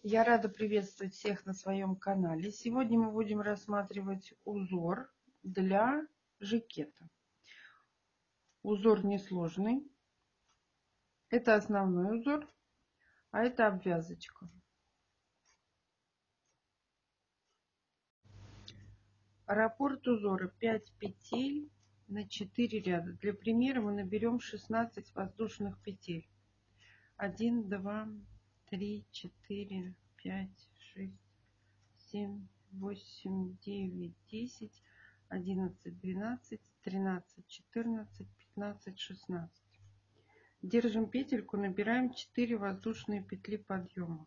Я рада приветствовать всех на своем канале. Сегодня мы будем рассматривать узор для жакета. Узор несложный. Это основной узор, а это обвязочка. Раппорт узора 5 петель на 4 ряда. Для примера мы наберем 16 воздушных петель. 1, 2, 3, 4, 5, 6, 7, 8, 9, 10, 11, 12, 13, 14, 15, 16. Держим петельку, набираем 4 воздушные петли подъема.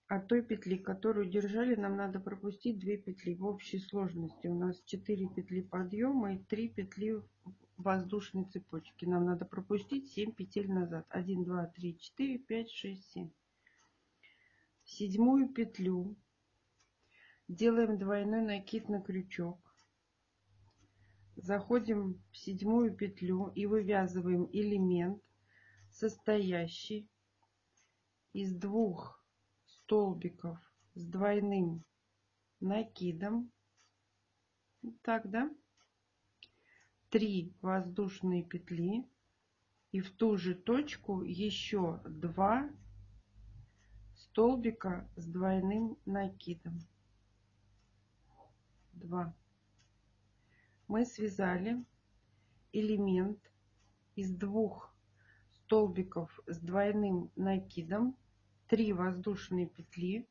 От той петли, которую держали, нам надо пропустить 2 петли. В общей сложности у нас 4 петли подъема и 3 петли воздушной цепочки. Нам надо пропустить 7 петель назад. 1, 2, 3, 4, 5, 6, 7. В седьмую петлю делаем двойной накид на крючок. Заходим в седьмую петлю и вывязываем элемент, состоящий из 2 столбиков с двойным накидом. Так, да? 3 воздушные петли и в ту же точку еще 2 столбика с двойным накидом. 2. Мы связали элемент из 2 столбиков с двойным накидом, 3 воздушные петли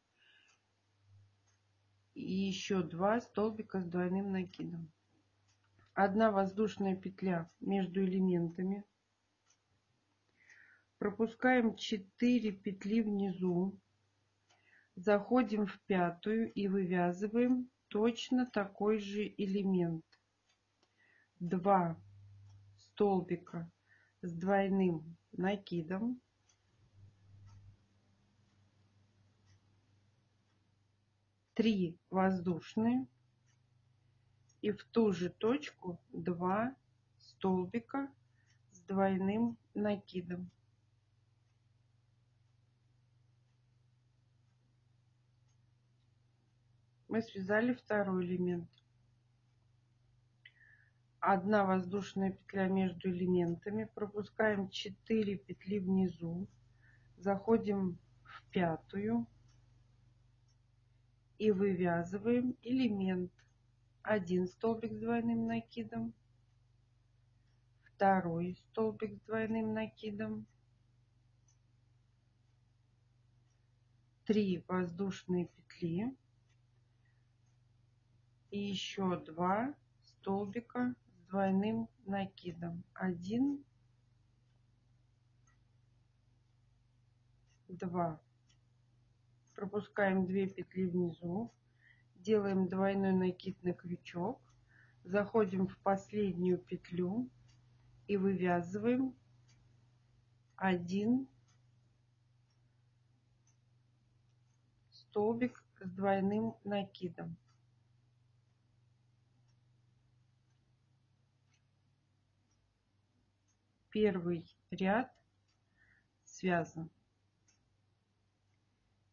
и еще 2 столбика с двойным накидом. 1 воздушная петля между элементами. Пропускаем 4 петли внизу. Заходим в пятую и вывязываем точно такой же элемент. 2 столбика с двойным накидом. 3 воздушные и в ту же точку 2 столбика с двойным накидом. Мы связали второй элемент. 1 воздушная петля между элементами. Пропускаем 4 петли внизу. Заходим в пятую и вывязываем элемент. 1 столбик с двойным накидом, 2 столбик с двойным накидом, 3 воздушные петли и еще 2 столбика с двойным накидом. 1, 2. Пропускаем 2 петли внизу, делаем двойной накид на крючок, заходим в последнюю петлю и вывязываем 1 столбик с двойным накидом. Первый ряд связан.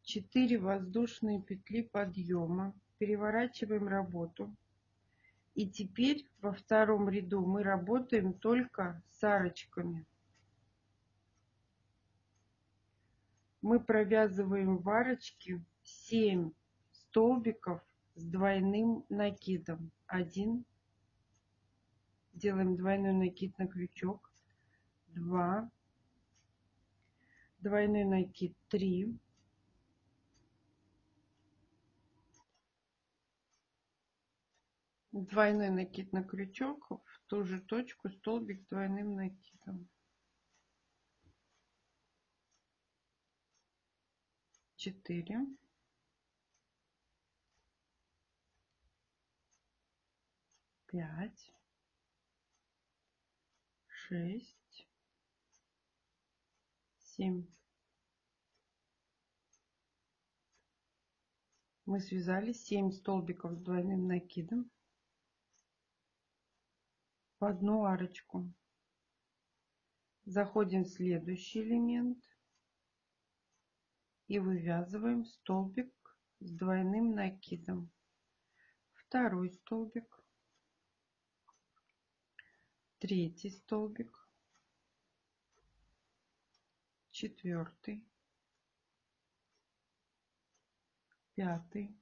4 воздушные петли подъема. Переворачиваем работу. И теперь во втором ряду мы работаем только с арочками. Мы провязываем в арочке 7 столбиков с двойным накидом. 1. Делаем двойной накид на крючок. 2. Двойной накид. 3. Двойной накид на крючок, в ту же точку столбик с двойным накидом. 4. 5. 6. 7. Мы связали 7 столбиков с двойным накидом в одну арочку. Заходим в следующий элемент и вывязываем столбик с двойным накидом. Второй столбик, третий столбик, четвертый, пятый,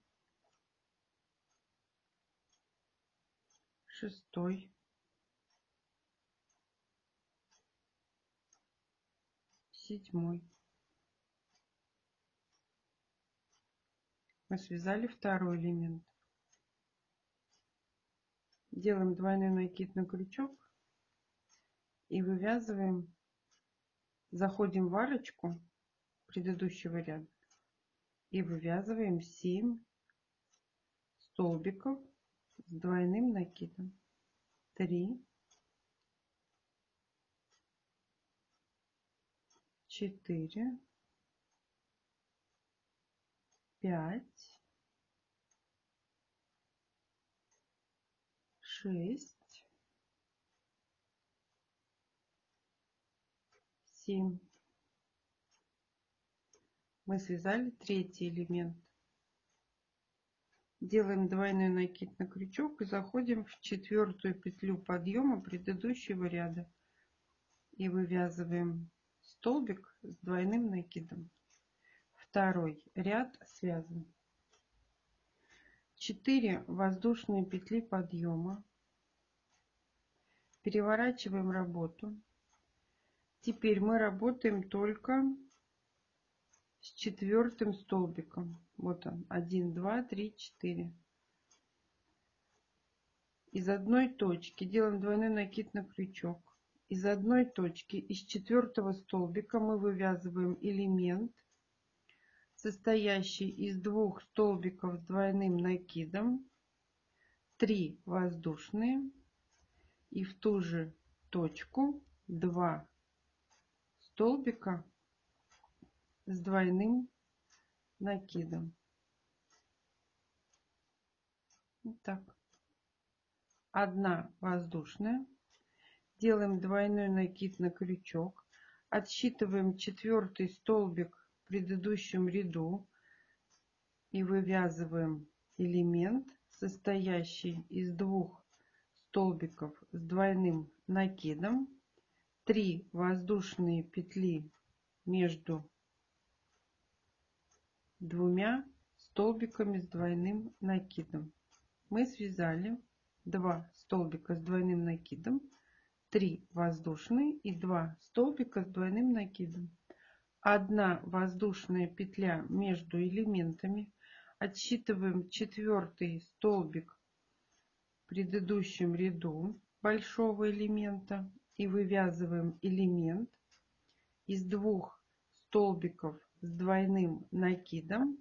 шестой, седьмой. Мы связали второй элемент. Делаем двойной накид на крючок и вывязываем, заходим в арочку предыдущего ряда и вывязываем 7 столбиков с двойным накидом. 3, 4, 5, 6, 7. Мы связали третий элемент. Делаем двойной накид на крючок и заходим в четвертую петлю подъема предыдущего ряда и вывязываем столбик с двойным накидом. Второй ряд связан. 4 воздушные петли подъема. Переворачиваем работу. Теперь мы работаем только с четвертым столбиком. Вот он, 1, 2, 3, 4. Из одной точки делаем двойной накид на крючок. Из одной точки, из четвертого столбика мы вывязываем элемент, состоящий из 2 столбиков с двойным накидом, 3 воздушные, и в ту же точку 2 столбика с двойным накидом. Вот так. 1 воздушная. Делаем двойной накид на крючок. Отсчитываем четвертый столбик в предыдущем ряду и вывязываем элемент, состоящий из 2 столбиков с двойным накидом, 3 воздушные петли между 2 столбиками с двойным накидом. Мы связали 2 столбика с двойным накидом, 3 воздушные и 2 столбика с двойным накидом. 1 воздушная петля между элементами. Отсчитываем четвертый столбик в предыдущем ряду большого элемента и вывязываем элемент из 2 столбиков с двойным накидом,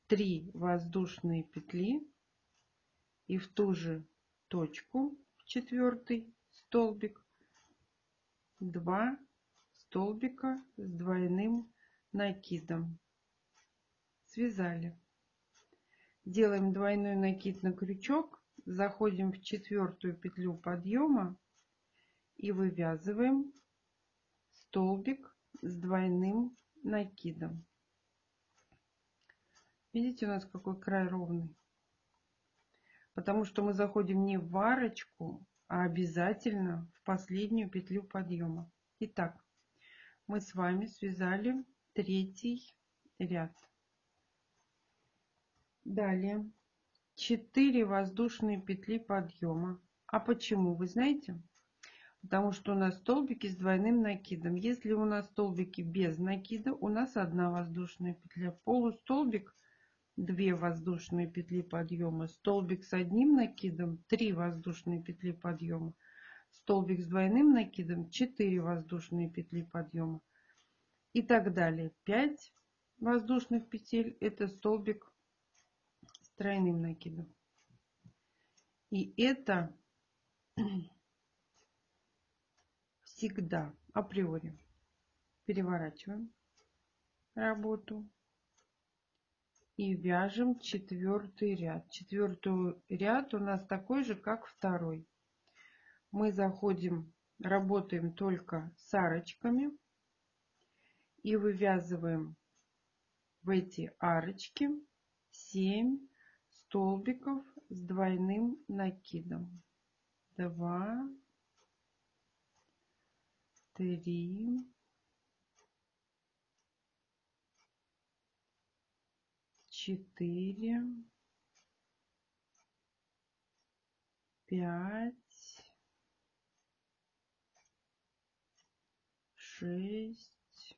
3 воздушные петли и в ту же точку, четвертый столбик, 2 столбика с двойным накидом. Связали. Делаем двойной накид на крючок, заходим в четвертую петлю подъема и вывязываем столбик с двойным накидом. Видите, у нас какой край ровный? Потому что мы заходим не в арочку, а обязательно в последнюю петлю подъема. Итак, мы с вами связали третий ряд. Далее 4 воздушные петли подъема. А почему, вы знаете? Потому что у нас столбики с двойным накидом. Если у нас столбики без накида, у нас 1 воздушная петля. Полустолбик, 2 воздушные петли подъема. Столбик с одним накидом, 3 воздушные петли подъема. Столбик с двойным накидом, 4 воздушные петли подъема. И так далее. 5 воздушных петель – это столбик с тройным накидом. И это всегда априори. Переворачиваем работу и вяжем четвертый ряд. Четвертый ряд у нас такой же, как второй. Мы заходим работаем только с арочками и вывязываем в эти арочки 7 столбиков с двойным накидом. 2, 3, 4, 5, 6,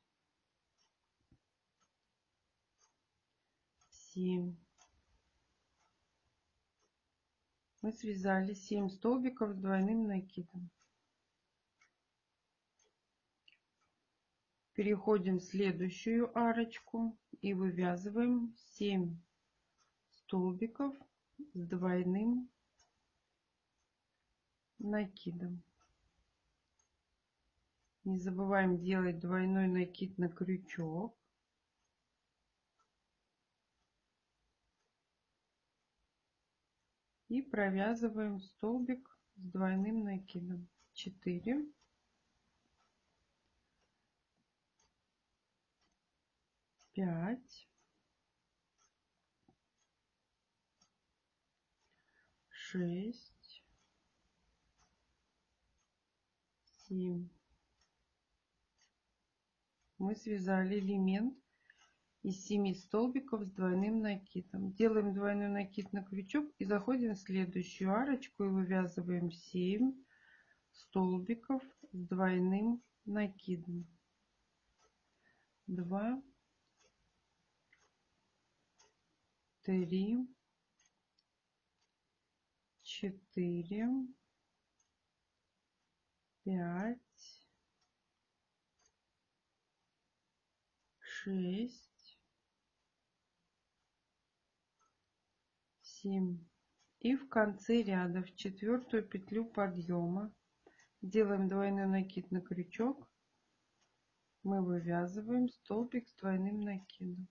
7. Мы связали 7 столбиков с двойным накидом. Переходим в следующую арочку и вывязываем 7 столбиков с двойным накидом. Не забываем делать двойной накид на крючок. И провязываем столбик с двойным накидом. 4, 5, 6, 7. Мы связали элемент из 7 столбиков с двойным накидом. Делаем двойной накид на крючок и заходим в следующую арочку и вывязываем 7 столбиков с двойным накидом. 2, 3, 4, 5, 6, 7. И в конце ряда в четвертую петлю подъема делаем двойной накид на крючок. Мы вывязываем столбик с двойным накидом.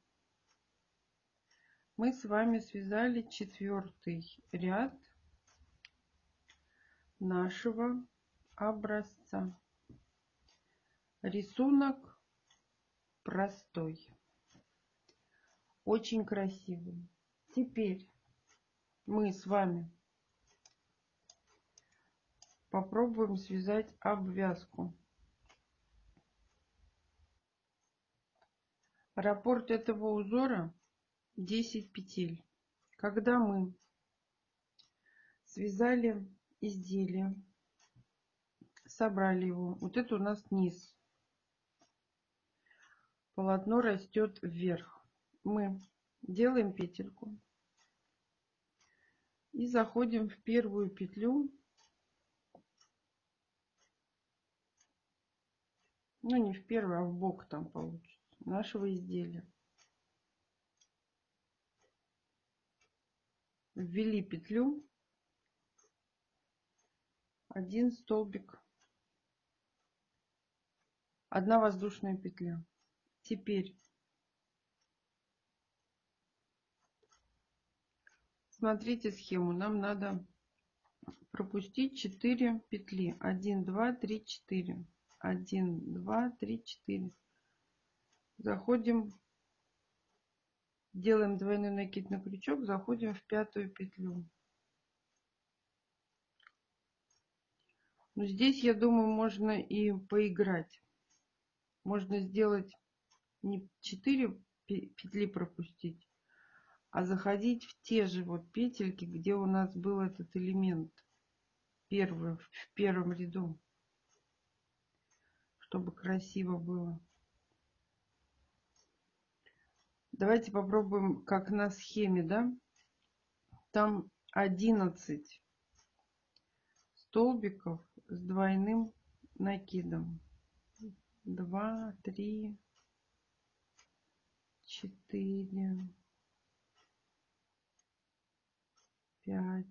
Мы с вами связали четвертый ряд нашего образца. Рисунок простой, очень красивый. Теперь мы с вами попробуем связать обвязку. Раппорт этого узора 10 петель. Когда мы связали изделие, собрали его, вот это у нас низ, полотно растет вверх. Мы делаем петельку и заходим в первую петлю, ну не в первую, а в бок там получится, нашего изделия. Ввели петлю, один столбик, одна воздушная петля. Теперь смотрите схему, нам надо пропустить 4 петли. 1, 2, 3, 4. 1, 2, 3, 4. Заходим, делаем двойной накид на крючок, заходим в пятую петлю. Но здесь, я думаю, можно и поиграть. Можно сделать не 4 петли пропустить, а заходить в те же вот петельки, где у нас был этот элемент в первом ряду, чтобы красиво было. Давайте попробуем, как на схеме, да? Там 11 столбиков с двойным накидом. 2, 3, 4, 5,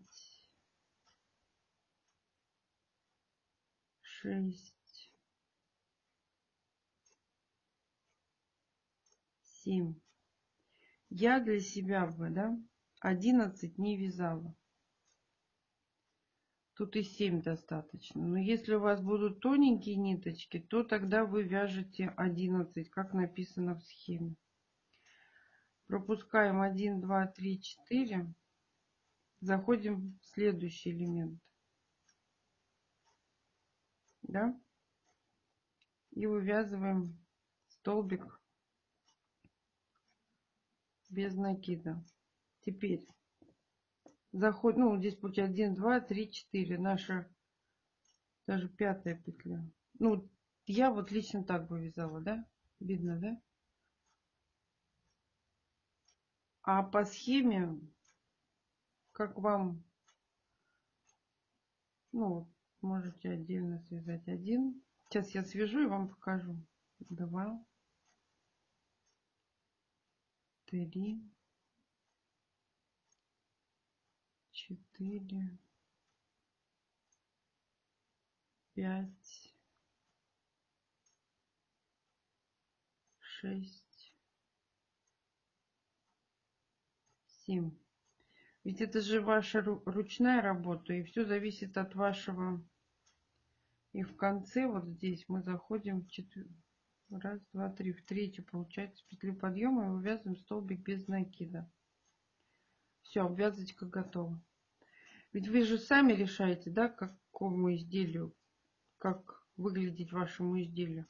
6, 7. Я для себя бы, да, 11 не вязала. Тут и 7 достаточно. Но если у вас будут тоненькие ниточки, то тогда вы вяжете 11, как написано в схеме. Пропускаем 1, 2, 3, 4. Заходим в следующий элемент. Да? И вывязываем столбик без накида. Теперь заходим, ну, здесь получается 1, 2, 3, 4. Наша даже 5-я петля. Ну, я вот лично так бы вязала, да? Видно, да? А по схеме, как вам, ну, можете отдельно связать один. Сейчас я свяжу и вам покажу. 2, 3, 4, 5, 6, 7. Ведь это же ваша ручная работа, и все зависит от вашего. И в конце вот здесь мы заходим в раз, два, три, в третью, получается, петлю подъема и вывязываем столбик без накида. Все, обвязочка готова. Ведь вы же сами решаете, да, к какому изделию, как выглядеть вашему изделию.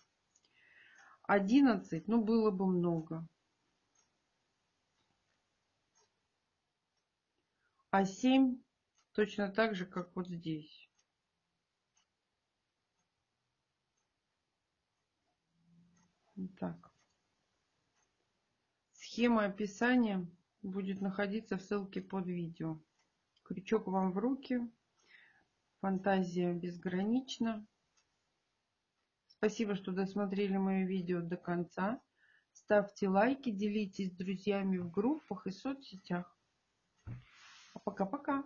11, ну, было бы много. А 7 точно так же, как вот здесь. Так. Схема описания будет находиться в ссылке под видео. Крючок вам в руки. Фантазия безгранична. Спасибо, что досмотрели мое видео до конца. Ставьте лайки, делитесь с друзьями в группах и соцсетях. Пока-пока.